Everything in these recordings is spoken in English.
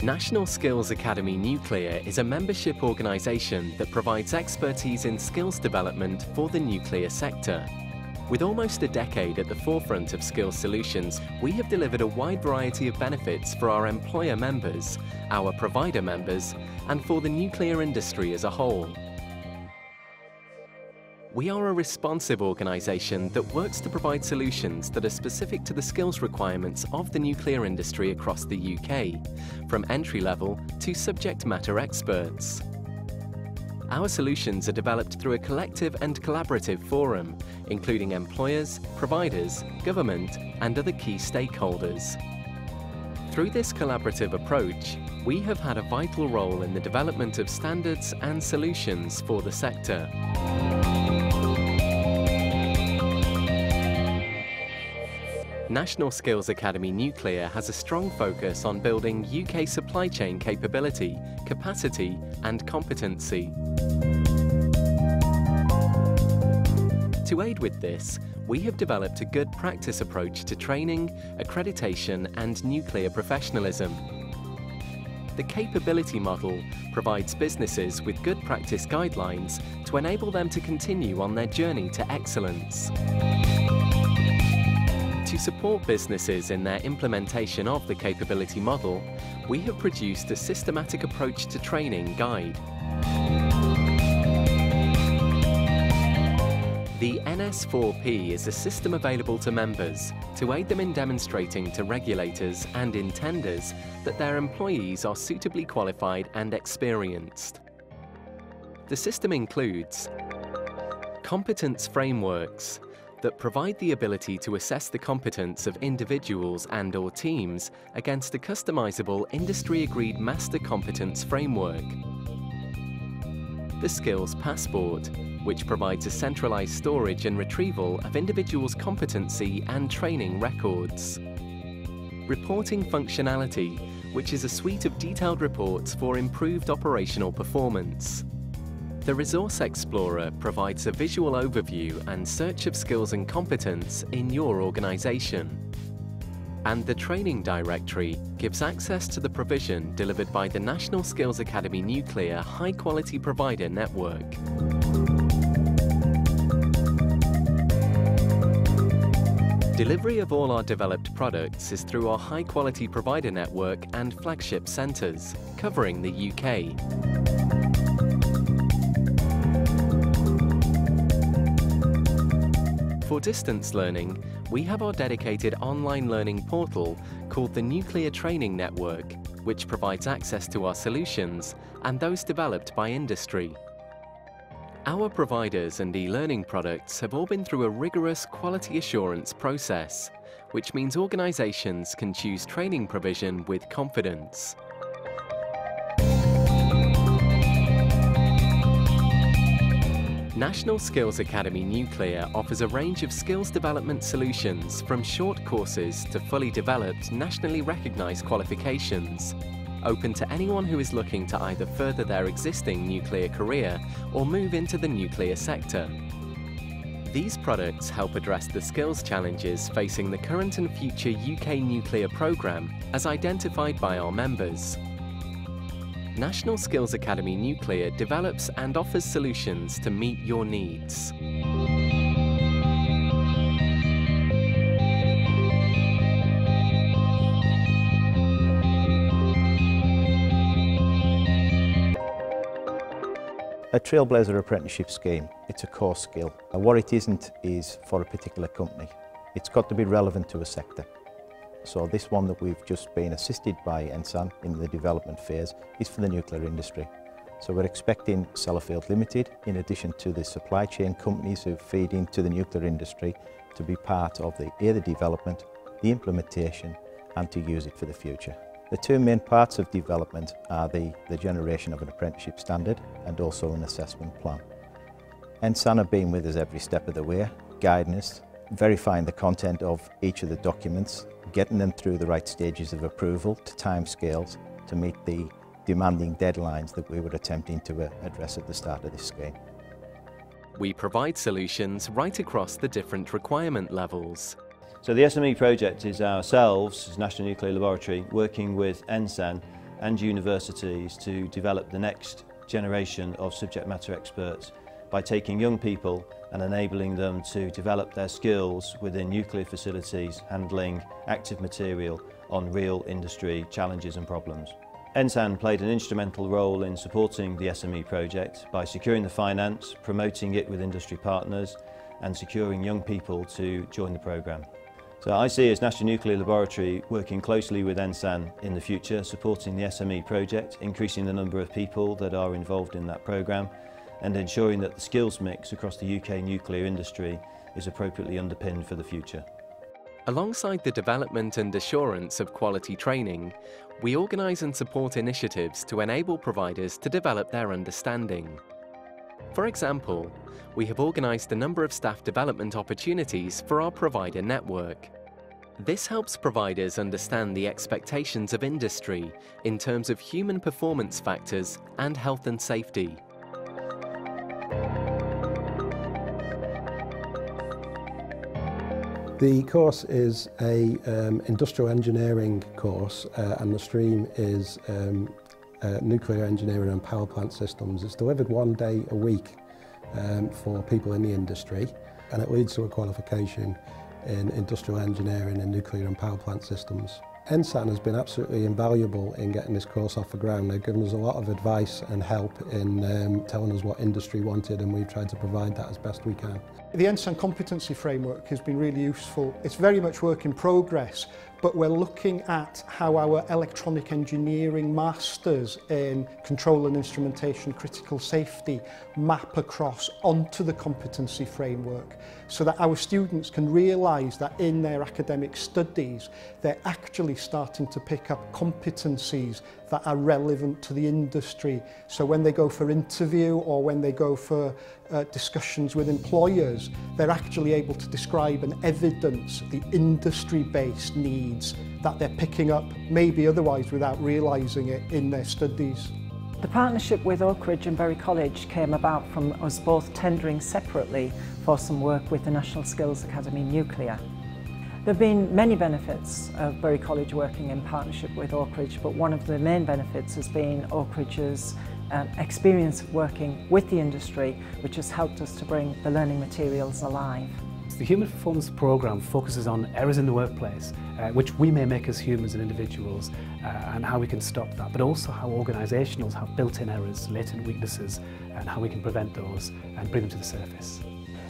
National Skills Academy Nuclear is a membership organisation that provides expertise in skills development for the nuclear sector. With almost a decade at the forefront of skills solutions, we have delivered a wide variety of benefits for our employer members, our provider members, and for the nuclear industry as a whole. We are a responsive organisation that works to provide solutions that are specific to the skills requirements of the nuclear industry across the UK, from entry-level to subject matter experts. Our solutions are developed through a collective and collaborative forum, including employers, providers, government, and other key stakeholders. Through this collaborative approach, we have had a vital role in the development of standards and solutions for the sector. National Skills Academy Nuclear has a strong focus on building UK supply chain capability, capacity and competency. To aid with this, we have developed a good practice approach to training, accreditation and nuclear professionalism. The capability model provides businesses with good practice guidelines to enable them to continue on their journey to excellence. To support businesses in their implementation of the capability model, we have produced a systematic approach to training guide. The NS4P is a system available to members to aid them in demonstrating to regulators and intenders that their employees are suitably qualified and experienced. The system includes competence frameworks that provide the ability to assess the competence of individuals and/or teams against a customizable industry-agreed master competence framework. The Skills Passport, which provides a centralized storage and retrieval of individuals' competency and training records. Reporting functionality, which is a suite of detailed reports for improved operational performance. The Resource Explorer provides a visual overview and search of skills and competence in your organisation. And the Training Directory gives access to the provision delivered by the National Skills Academy Nuclear high-quality provider network. Delivery of all our developed products is through our high-quality provider network and flagship centres, covering the UK. For distance learning, we have our dedicated online learning portal called the Nuclear Training Network, which provides access to our solutions and those developed by industry. Our providers and e-learning products have all been through a rigorous quality assurance process, which means organisations can choose training provision with confidence. National Skills Academy Nuclear offers a range of skills development solutions from short courses to fully developed nationally recognised qualifications, open to anyone who is looking to either further their existing nuclear career or move into the nuclear sector. These products help address the skills challenges facing the current and future UK nuclear programme as identified by our members. National Skills Academy Nuclear develops and offers solutions to meet your needs. A Trailblazer apprenticeship scheme, it's a core skill. And what it isn't is for a particular company. It's got to be relevant to a sector. So this one that we've just been assisted by NSAN in the development phase is for the nuclear industry. So we're expecting Sellafield Limited, in addition to the supply chain companies who feed into the nuclear industry, to be part of the development, the implementation and to use it for the future. The two main parts of development are the generation of an apprenticeship standard and also an assessment plan. NSAN have been with us every step of the way, guiding us, verifying the content of each of the documents, getting them through the right stages of approval to timescales to meet the demanding deadlines that we were attempting to address at the start of this scheme. We provide solutions right across the different requirement levels. So the SME project is ourselves, as National Nuclear Laboratory, working with NSAN and universities to develop the next generation of subject matter experts by taking young people and enabling them to develop their skills within nuclear facilities handling active material on real industry challenges and problems. NSAN played an instrumental role in supporting the SME project by securing the finance, promoting it with industry partners and securing young people to join the programme. So I see as National Nuclear Laboratory working closely with NSAN in the future, supporting the SME project, increasing the number of people that are involved in that programme and ensuring that the skills mix across the UK nuclear industry is appropriately underpinned for the future. Alongside the development and assurance of quality training, we organise and support initiatives to enable providers to develop their understanding. For example, we have organised a number of staff development opportunities for our provider network. This helps providers understand the expectations of industry in terms of human performance factors and health and safety. The course is a industrial engineering course and the stream is nuclear engineering and power plant systems. It's delivered 1 day a week for people in the industry and it leads to a qualification in industrial engineering and nuclear and power plant systems. NSAN has been absolutely invaluable in getting this course off the ground. They've given us a lot of advice and help in telling us what industry wanted and we've tried to provide that as best we can. The NSAN competency framework has been really useful. It's very much work in progress, but we're looking at how our electronic engineering masters in control and instrumentation, critical safety map across onto the competency framework so that our students can realise that in their academic studies they're actually starting to pick up competencies that are relevant to the industry. So when they go for interview or when they go for discussions with employers, they're actually able to describe and evidence the industry-based needs that they're picking up, maybe otherwise without realising it in their studies. The partnership with Oak Ridge and Bury College came about from us both tendering separately for some work with the National Skills Academy Nuclear. There have been many benefits of Bury College working in partnership with Oak Ridge, but one of the main benefits has been Oak Ridge's experience of working with the industry, which has helped us to bring the learning materials alive. The Human Performance Programme focuses on errors in the workplace, which we may make as humans and individuals, and how we can stop that, but also how organisations have built-in errors, latent weaknesses, and how we can prevent those and bring them to the surface.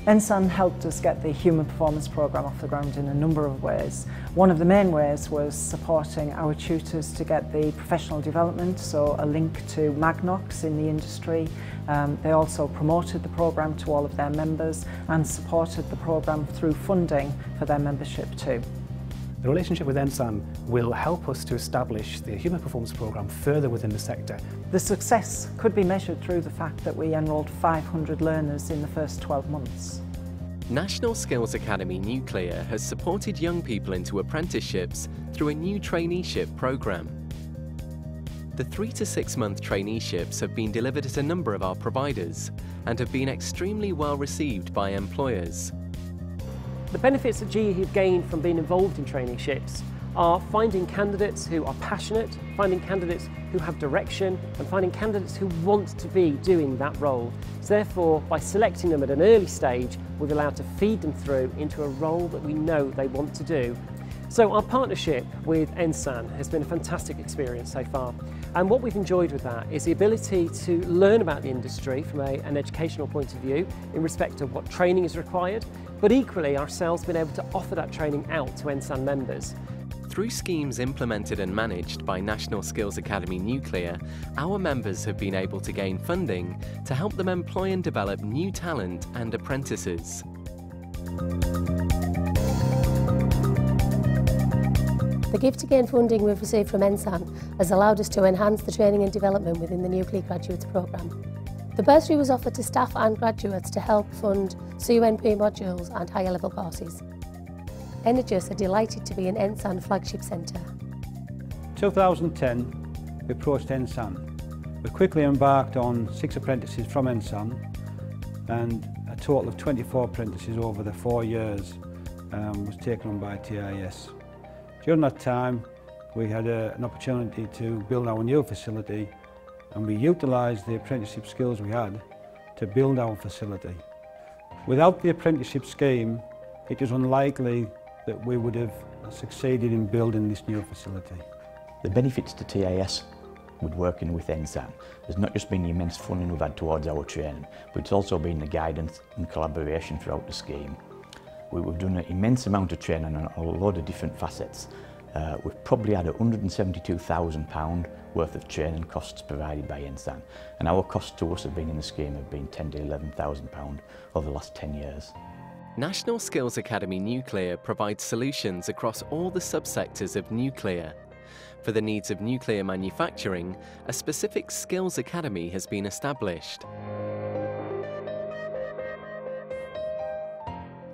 NSAN helped us get the Human Performance Programme off the ground in a number of ways. One of the main ways was supporting our tutors to get the professional development, so a link to Magnox in the industry. They also promoted the programme to all of their members and supported the programme through funding for their membership too. The relationship with NSAN will help us to establish the Human Performance Programme further within the sector. The success could be measured through the fact that we enrolled 500 learners in the first 12 months. National Skills Academy Nuclear has supported young people into apprenticeships through a new traineeship programme. The 3 to 6 month traineeships have been delivered at a number of our providers and have been extremely well received by employers. The benefits that GE have gained from being involved in traineeships are finding candidates who are passionate, finding candidates who have direction, and finding candidates who want to be doing that role. So therefore, by selecting them at an early stage, we're allowed to feed them through into a role that we know they want to do. So our partnership with NSAN has been a fantastic experience so far. And what we've enjoyed with that is the ability to learn about the industry from an educational point of view in respect of what training is required, but equally ourselves been able to offer that training out to NSAN members. Through schemes implemented and managed by National Skills Academy Nuclear, our members have been able to gain funding to help them employ and develop new talent and apprentices. The Gift to Gain funding we've received from NSAN has allowed us to enhance the training and development within the Nuclear Graduates Programme. The bursary was offered to staff and graduates to help fund CUNP modules and higher level courses. Energis are delighted to be an NSAN flagship centre. 2010, we approached NSAN. We quickly embarked on 6 apprentices from NSAN and a total of 24 apprentices over the 4 years was taken on by TIS. During that time, we had an opportunity to build our new facility, and we utilised the apprenticeship skills we had to build our facility. Without the apprenticeship scheme, it is unlikely that we would have succeeded in building this new facility. The benefits to TAS with working with NSAN has not just been the immense funding we've had towards our training, but it's also been the guidance and collaboration throughout the scheme. We've done an immense amount of training on a lot of different facets. We've probably had £172,000 worth of training costs provided by NSAN, and our costs to us have been in the scheme have been £10,000 to £11,000 over the last 10 years. National Skills Academy Nuclear provides solutions across all the subsectors of nuclear. For the needs of nuclear manufacturing, a specific skills academy has been established.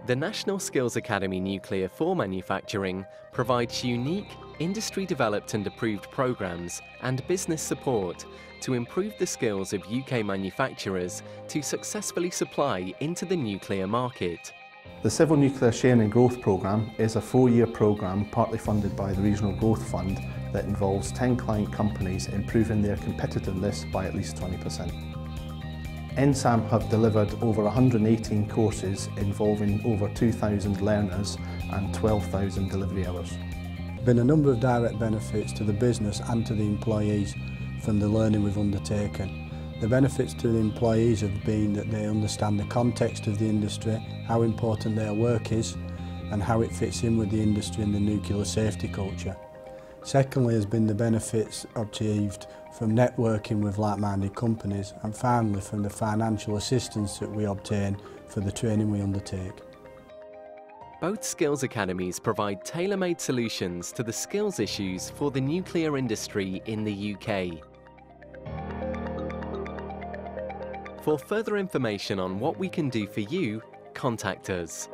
The National Skills Academy Nuclear for Manufacturing provides unique, industry-developed and approved programs and business support to improve the skills of UK manufacturers to successfully supply into the nuclear market. The Civil Nuclear Sharing and Growth Programme is a 4-year programme partly funded by the Regional Growth Fund that involves 10 client companies improving their competitiveness by at least 20%. NSAN have delivered over 118 courses involving over 2,000 learners and 12,000 delivery hours. There have been a number of direct benefits to the business and to the employees from the learning we've undertaken. The benefits to the employees have been that they understand the context of the industry, how important their work is, and how it fits in with the industry and the nuclear safety culture. Secondly has been the benefits achieved from networking with like-minded companies, and finally from the financial assistance that we obtain for the training we undertake. Both skills academies provide tailor-made solutions to the skills issues for the nuclear industry in the UK. For further information on what we can do for you, contact us.